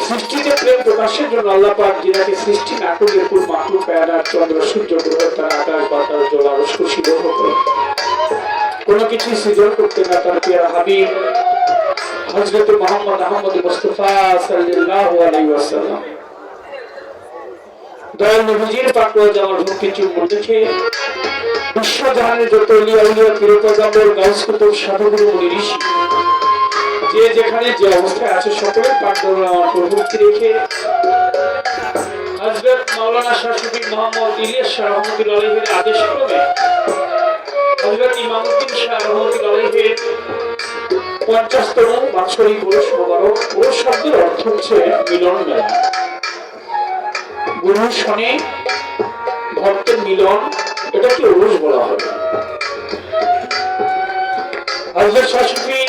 সৃষ্টিতে প্রেম প্রকাশের জন্য আল্লাহ পাক যিনাকে সৃষ্টি না করলে ফুল মাহলুক পেয়ারা চন্দ্র সূর্য গ্রহ তারা আকাশ বাতাস জল আরো খুশি গ্রহ করে কোনো কিছু সৃজন করতে না তার পেয়ারা হাবিব হযরত মুহাম্মদ আহমদ মুস্তাফা সাল্লাল্লাহু আলাইহি ওয়াসাল্লাম দয়াল নবীজির পাকওয়া জামাল ভক্তি চুম্বন দেখে বিশ্বজাহানের যত আউলিয়া পীর পয়গম্বর গাউস কুতুব সাধুগুরু মুনি ঋষি যে যেখানে যে অবস্থায় আছে সকলের পাকওয়া আমার প্রভুকে রেখে হযরত মাওলানা শাহ সুফি মোহাম্মদ ইলিয়াস শাহ রহমাতুল্লাহ আলাইহির আদেশ ক্রমে হযরত ইমামউদ্দিন শাহ রহমাতুল্লাহ আলাইহির 50তম বাৎসরিক উরুস মোবারক। উরুস শব্দের অর্থ হচ্ছে মিলন মেলা। গুরুর সঙ্গে ভক্তের মিলন, এটাকে উরুস বলা হয়। হযরত শাহ সুফি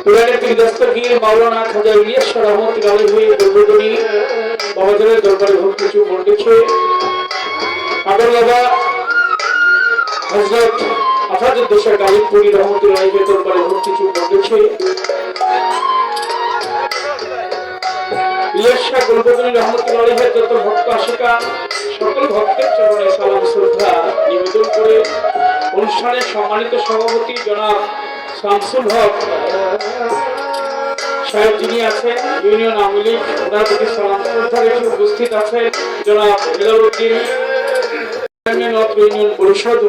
পুরাণের পীর দস্তগীর মাওলানা খাজা ইলিয়াস শাহ রহমাতুল্লাহ আলাইহির দরবারে বাবাদের দরবারে ভক্তি চুম্বন দেখে আদর বাবা হযরত আফাজুদ্দোসা গালিবপুরি রহমতুল্লাহ আলাইহির দরবারে ভক্তি চুম্বন দেখে ইলিয়াস শাহ গুলবদনী রহমতুল্লাহ আলাইহির যত ভক্ত আশিকা সকল ভক্তের চরণে সালাম শ্রদ্ধা নিবেদন করে অনুষ্ঠানের সম্মানিত সভাপতি জনাব শামসুল হক সাহেব যিনি আছেন ইউনিয়ন আওয়ামী লীগ, ওনার প্রতি সালাম শ্রদ্ধা রেখে উপস্থিত আছেন জনাব হেলালউদ্দিন চেয়ারম্যান অত্র ইউনিয়ন পরিষদ।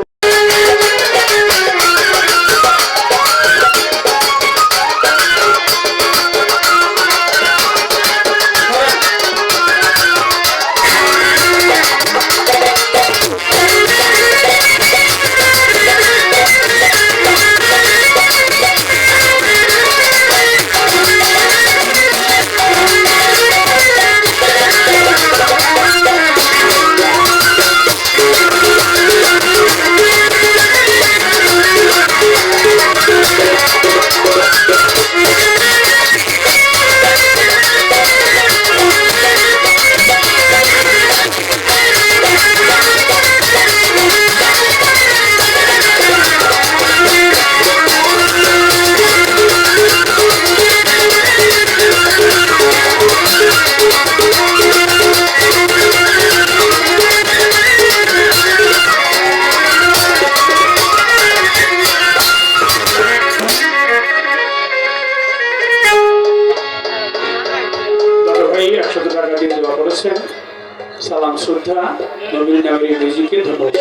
সালাম শ্রদ্ধা নবীন নামের নিজেকে ধন্যবাদ।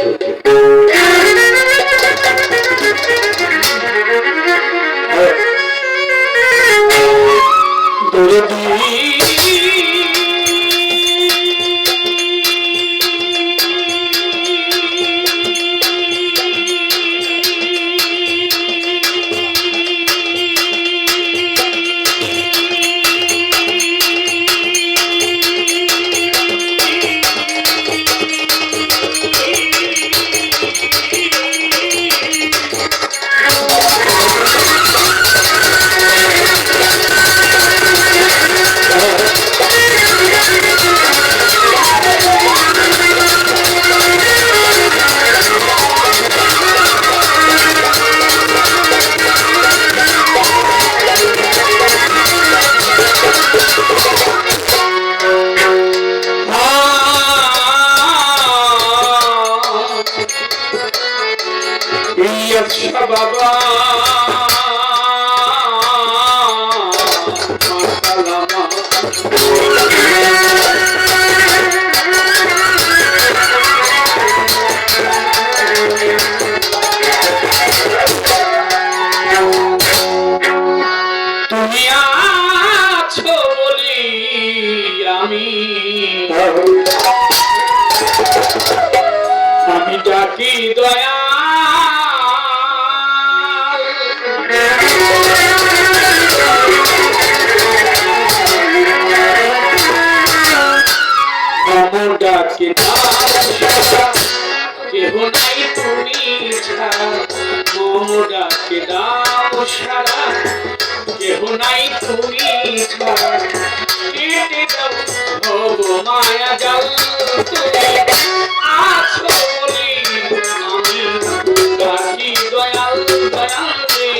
বাবা তুমি আছো বলি আমি ডাকি দয়া ডাকি কেহ নাই তুমি ছাড়া, ডাকি দাও সারা কেহ নাই তুমি ছাড়া, কেটে দাও ভব মায়া জাল তুমি আছো বলি আমি ডাকি দয়াল দয়াল রে।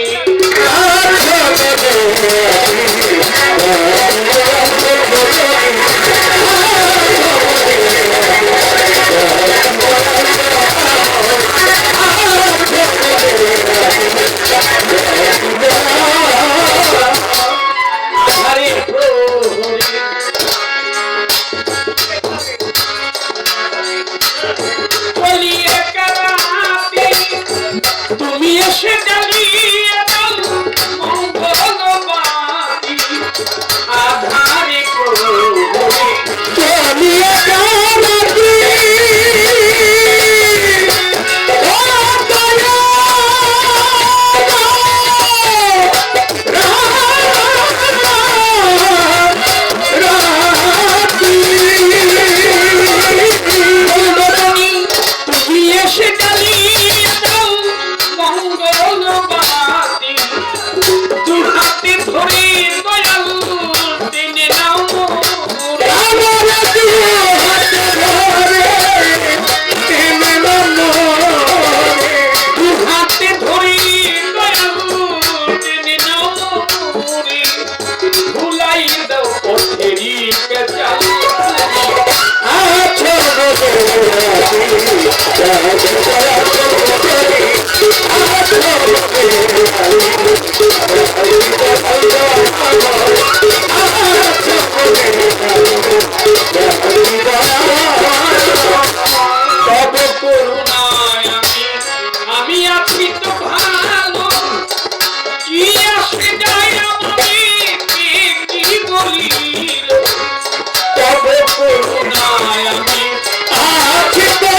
আমি আছি তো ভালো কি আসে যায় আমি কি বলি তবে করুণায় আমি আছি তো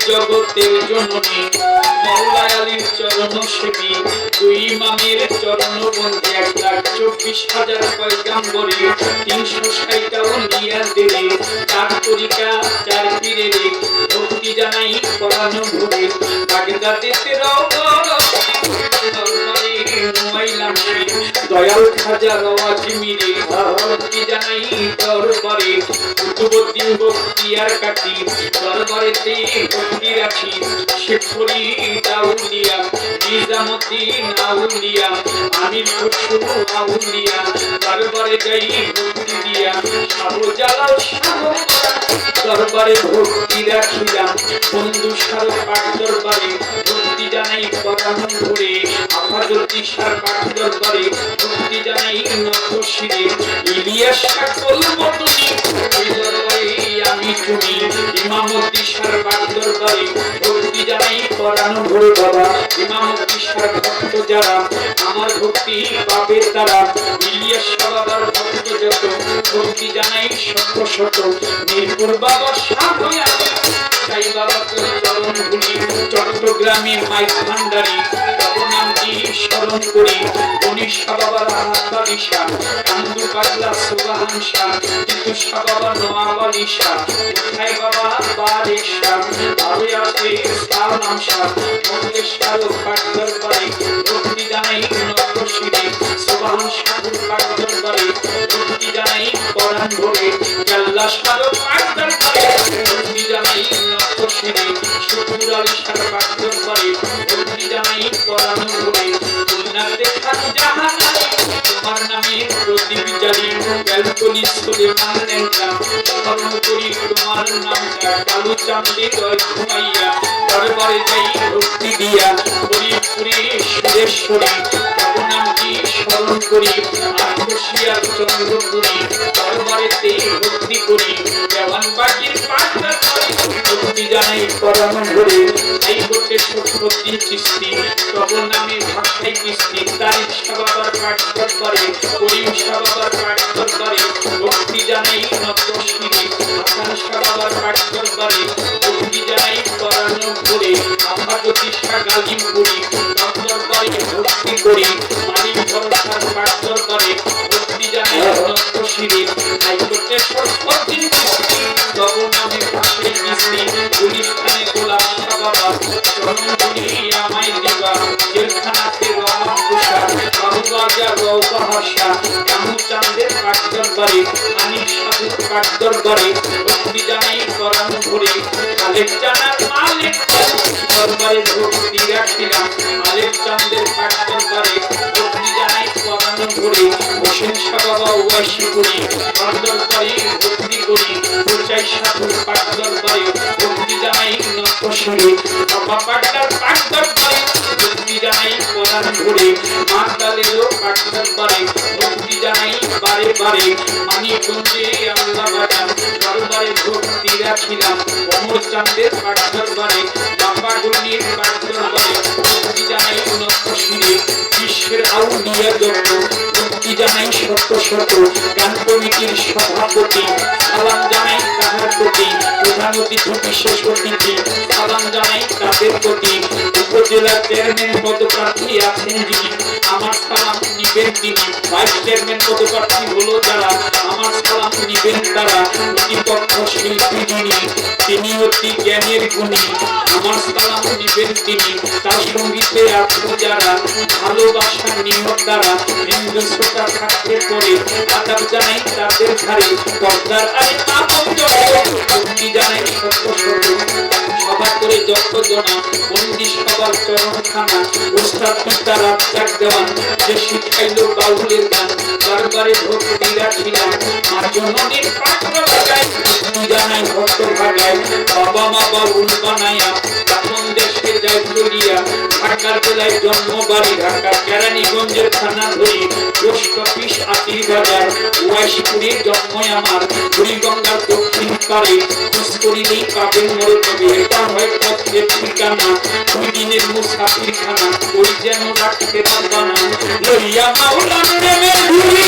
জগতের জননী মওলা আলীর চরণ সেবী দুই ইমামের চরণ বন্দী 1,24,000 পয়গাম্বরে 360টা ওলিয়াদের 4 তরিকা 4 পীরের ভক্তি জানাই পরানো ভরে বাগদাদেতে দয়াল খাজা আজমিরে ভক্তি জানাই দরবারে কুতুবউদ্দিন বখতিয়ার কাটি দরবারেতে ভক্তি রাখি শেখরি দাউলিয়া নিজামুদ্দিন আউলিয়া আমির খুশরু আউলিয়া দরবারে যাই ভক্তি দিয়া শাহজালাল শাহ দরবারে ভক্তি রাখিলাম বন্ধু সার পাঠ দরবারে ভক্তি জানাই পরানো ভরে আফাজুদ্দিন সার পাঠ দরবারে ভক্তি জানাই নতশিরে ইলিয়াস সকল মতনি দরবারে আমি তুমি ইমামতি সার পাঠ দরবারে ভক্তি জানাই পরানো ভরে বাবা ইমামতি সার ভক্ত যারা আমার ভক্তি পাবে তারা ইলিয়াস বাবার ভক্ত যত ভক্তি জানাই শত শত মিরপুর বাবা সাধয়া সাই বাবাকে চরণ ভুলি চট্টগ্রামে মাইক ভান্ডারি নামটি স্মরণ করি গণেশা বাবার হাতালিশা কান্দু পাগলা সুবাহান শাহ কিন্তু বাবা নোয়াবালিশা কোথায় বাবা বারিশা আরে আছে সালাম শাহ মঙ্গলেশ্বর পাঠ দরবারে ভক্তি জানাই নতশিরে সুবাহান শাহুর পাঠ দরবারে ভক্তি জানাই কোরআন ভরে জাল্লা শাহ পাঠ দরবারে ভক্তি জানাই নতশিরে শুকুর আলী শাহ পাঠ দরবারে ভক্তি জানাই কোরআন ভরে দুনিয়াতে খান জাহান তোমার নামে প্রদীপ জালি বেলতলি সুলেমান লেঙ্গা স্মরণ করি তোমার নামটা কালু চাঁদে দয় ঘুমাইয়া দরবারে যাই ভক্তি দিয়া হরিপুরে সুরেশ্বরী নামটি স্মরণ করি আত্মশিয়ার চন্দ্রপুরী দরবারেতে ভক্তি করি দেওয়ান বাগির পাঁচটা ভক্তি জানাই পরাণ ধরে এই করতে সত্যি চিস্তি তব নামে ভাষাই কিস্তি তারিখ সাবাবার কাঠকর করে করিম সাবাবার কাঠকর করে ভক্তি জানাই নতশিরি হাসান সাবাবার কাঠকর করে ভক্তি জানাই পরাণ ধরে আফা জ্যোতিষা গালিম করি দপ্তর করে ভক্তি করি মালিক ভরসার কাঠকর করে ভক্তি জানাই নতশিরি এই করতে সত্যি চিস্তি তব নামে ভাষাই কিস্তি গুলিস্তানে গোলাপ সাবাবা চরণ ধরি আমায় দিবা জেলখানাতে রমা কুষা বাবুবাজার রৌবাহাসা কামু চাঁদের কাঠদর বাড়ি আনিক সাধুর কাঠদর বাড়ি ভক্তি জানাই পরাণ ভরে আলেক জানার মালিক দরবারে ভক্তি রাখিলাম আলেক চাঁদের কাঠদর বাড়ি ভক্তি জানাই পরাণ ভরে হোসেন সাবাবা ওয়াসি করি কাঠদর বাড়ি ভক্তি করি পূজাই সাধুর কাঠদর বাড়ি ভক্তি জানাই নতশরী বাবা পাটনার কাঠদর বাড়ি ভক্তি জানাই পরাণ ভরে মাতালেরও কাঠদর বাড়ি ভক্তি জানাই বারে বারে মানিকগঞ্জে আল্লাহ বাজার দরবারে ভক্তি রাখিলাম অমর চাঁদের কাঠদর বাড়ি বাবা গলির কাঠদর বাড়ি ভক্তি জানাই নতশরী বিশ্বের আউলিয়া যত ভক্তি জানাই শত শত গান কমিটির সভাপতি সালাম জানাই তাহার প্রতি প্রধান অতিথি বিশেষ অতিথি সালাম জানাই তাদের প্রতি উপজেলা চেয়ারম্যান পদপ্রার্থী আছেন যিনি আমার সালাম নিবেন তিনি ভাইস চেয়ারম্যান পদপ্রার্থী হলো যারা আমার সালাম নিবেন তারা প্রতিপক্ষ শিল্পী যিনি তিনি অতি জ্ঞানের গুণী আমার সালাম নিবেন তিনি তার সঙ্গীতে আছো যারা ভালোবাসার নিয়ত দ্বারা হিন্দু শ্রোতা থাকতে পরে আদাব জানাই তাদের ধারে পর্দার আরে মা ভক্তি জানাই সত্য সত্য সভা করে যত জনা বন্দি সবার চরণখানা উস্তাদ পিতা রাজ্জাক দেওয়ান যে শিখাইল বাউলের গান দরবারে ভক্তি রাখিলাম আর জননীর পাত্র লাগাই ভক্তি জানাই ভক্ত ভাগায় বাবা মা বাউল বানায়া আপন দেশে যায় চলিয়া ঢাকার বেলায় জন্ম বাড়ি ঢাকা কেরানীগঞ্জের থানা ধরি পোস্ট অফিস আতির বাজার ওয়াইশপুরে জন্ম আমার বুড়িগঙ্গার দক্ষিণ পারে খোঁজ করিলেই পাবেন মোর কবি এটা হয় পথের ঠিকানা দুই দিনের মুসাফির খানা ওই যেন রাখতে পারবা না লইয়া মাওলার প্রেমে ঘুরি